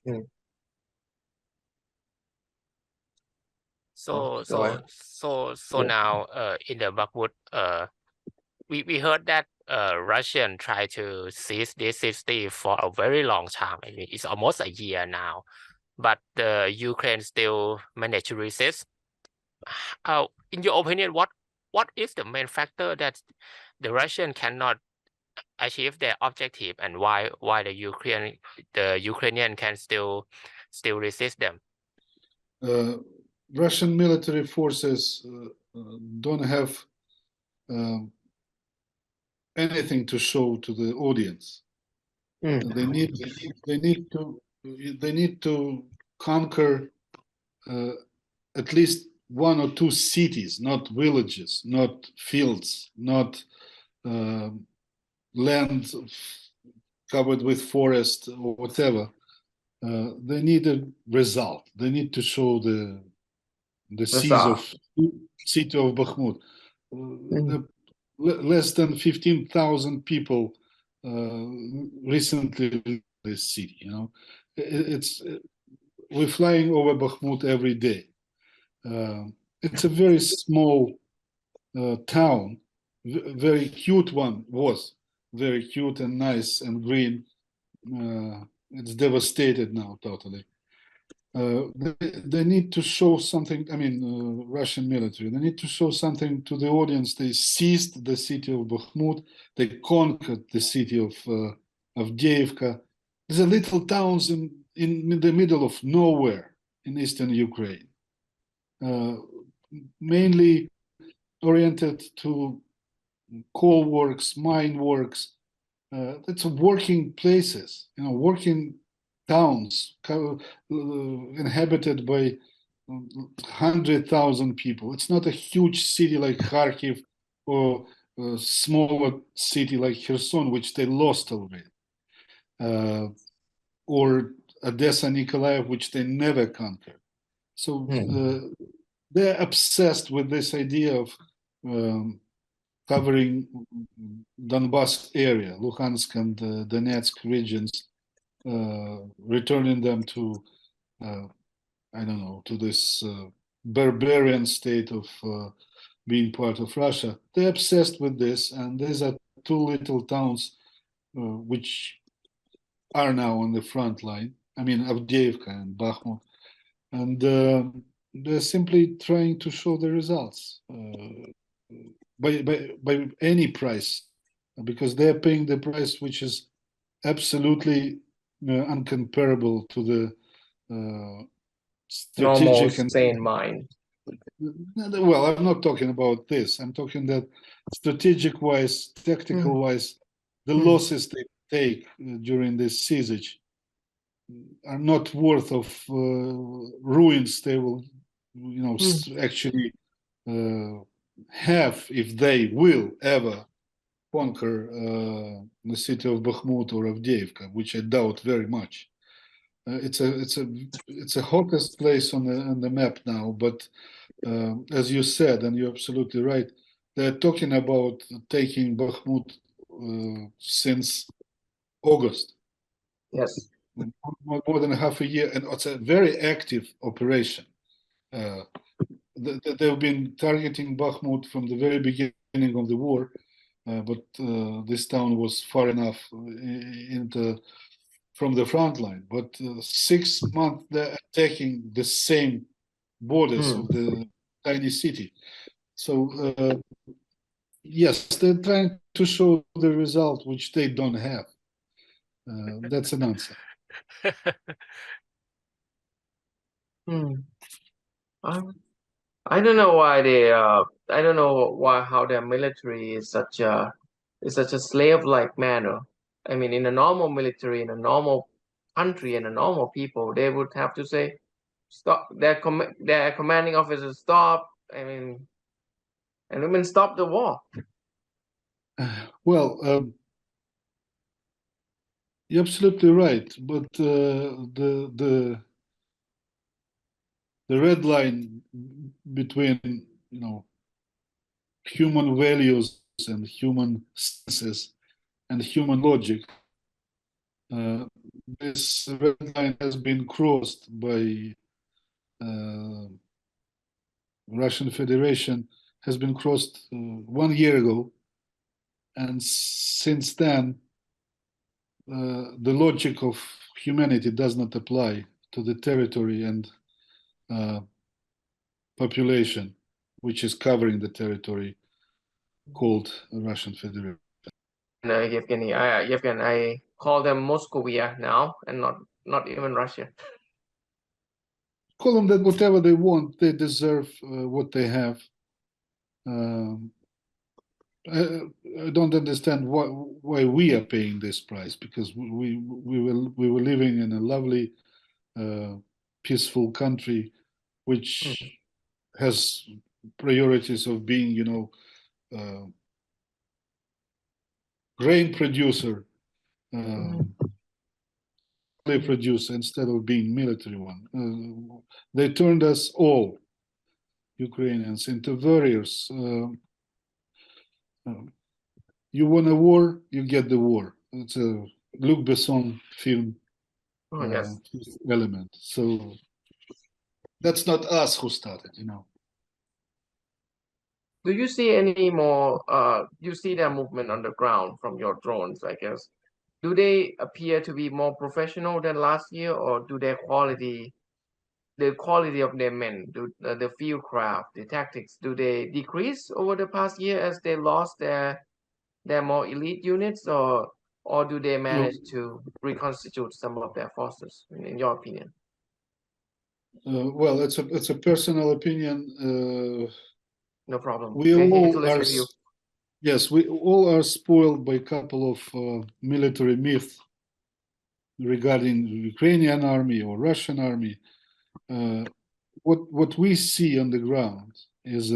อืม So ต่อไป so so now in the Bakhmut we heard that Russian tried to seize this city for a very long time. I mean it's almost a year now, but the Ukraine still managed to resist. In your opinion, what is the main factor that the Russian cannot achieve their objective, and why the Ukrainian can still resist them? Russian military forces don't have anything to show to the audience. They need to conquer at least one or two cities, not villages, not fields, not land covered with forest or whatever. They need a result. They need to show the city of Bakhmut. Less than 15,000 people recently in this city. You know, we're flying over Bakhmut every day. It's a very small town, very cute one, was very cute and nice and green. It's devastated now totally. They need to show something. I mean, Russian military. They need to show something to the audience. They seized the city of Bakhmut. They conquered the city of Avdiivka. These are little towns in the middle of nowhere in eastern Ukraine, mainly oriented to coal works, mine works. It's working places, you know, working towns inhabited by 100,000 people. It's not a huge city like Kharkiv or a smaller city like Kherson, which they lost already, or Odessa, Nikolaev, which they never conquered. So they're obsessed with this idea of covering Donbass area, Luhansk and Donetsk regions, returning them to, I don't know, to this barbarian state of being part of Russia. They're obsessed with this, and these are two little towns which are now on the front line. I mean, Avdiivka and Bakhmut. And they're simply trying to show the results by any price, because they're paying the price which is absolutely uncomparable to the strategic normal sane mind. Well, I'm not talking about this. I'm talking that strategic-wise, tactical-wise, the losses they take during this siege are not worth of ruins they will, you know, actually have if they will ever conquer the city of Bakhmut or Avdiivka, which I doubt very much. It's a hottest place on the map now, but as you said, and you're absolutely right, they're talking about taking Bakhmut since August. Yes. More than half a year, and it's a very active operation. They've been targeting Bakhmut from the very beginning of the war, but this town was far enough from the front line. But 6 months they're attacking the same borders of the tiny city. So yes, they're trying to show the result which they don't have. That's an answer. I don't know why they I don't know how their military is such a slave-like manner. I mean, in a normal military, in a normal country, and a normal people, they would have to say, stop. Their commanding officers, stop. I mean, and women stop the war. Well, you're absolutely right, but the red line between, you know, human values and human senses and human logic, this red line has been crossed by Russian Federation, has been crossed 1 year ago, and since then the logic of humanity does not apply to the territory and population which is covering the territory called Russian Federation. Yevgeny, I call them Moscovia now, and not even Russia. Call them that whatever they want, they deserve what they have. I don't understand why we are paying this price, because we were living in a lovely, peaceful country, which has priorities of being, grain producer, producer instead of being military one. They turned us all, Ukrainians, into warriors. You want a war, you get the war. It's a Luc Besson film element. So that's not us who started, Do you see any more, you see their movement on the ground from your drones, I guess. Do they appear to be more professional than last year, or do the quality of their men, the field craft, the tactics, do they decrease over the past year as they lost their more elite units, or do they manage to reconstitute some of their forces, in your opinion? Well, it's a personal opinion. No problem. We all are, you. yes, we all are spoiled by a couple of military myths regarding the Ukrainian army or Russian army. What we see on the ground is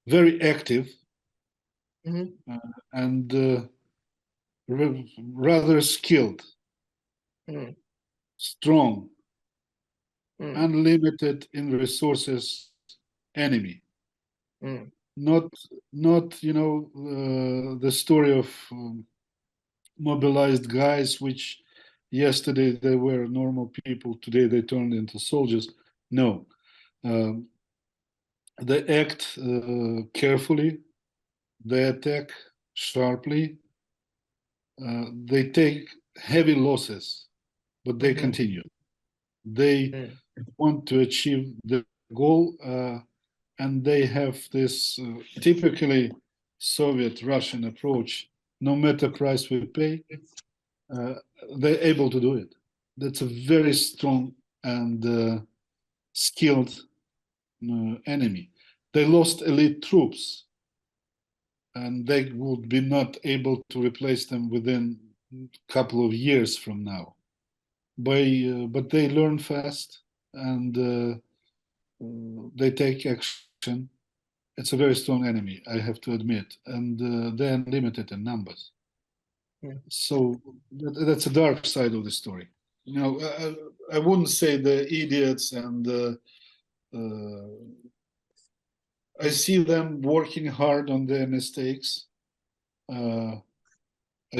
very active and rather skilled, strong, unlimited in resources enemy. Not the story of mobilized guys which yesterday they were normal people, today they turned into soldiers. No. They act carefully, they attack sharply, they take heavy losses, but they continue. They want to achieve the goal, and they have this typically Soviet Russian approach. No matter price we pay, they're able to do it. That's a very strong and skilled enemy. They lost elite troops, and they would be not able to replace them within a couple of years from now. But they learn fast, and they take action. It's a very strong enemy, I have to admit, and they're limited in numbers. So that's a dark side of the story. I wouldn't say the idiots, and I see them working hard on their mistakes. I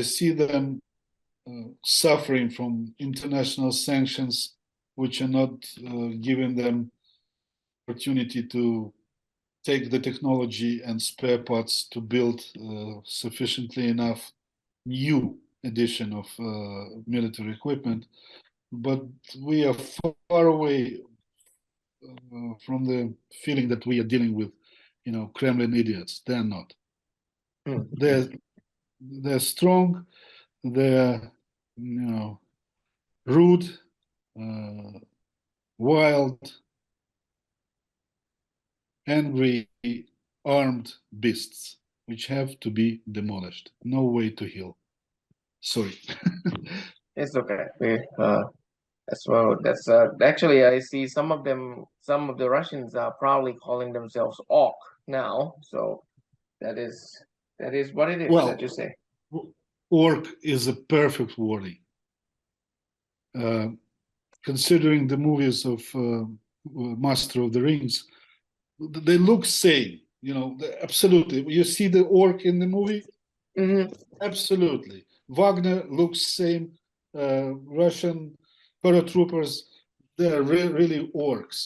see them suffering from international sanctions, which are not giving them opportunity to take the technology and spare parts to build sufficiently enough new edition of military equipment. But we are far away from the feeling that we are dealing with, Kremlin idiots. They're not. They're strong. They're, rude, wild, angry, armed beasts, which have to be demolished. No way to heal. Sorry. It's okay. As well, that's actually I see some of the Russians are proudly calling themselves Orc now. So that is what it is, that you say. Orc is a perfect wording. Considering the movies of Master of the Rings, they look same, absolutely. You see the orc in the movie, Mhm. Absolutely. Wagner looks same. Russian paratroopers, they're really orcs.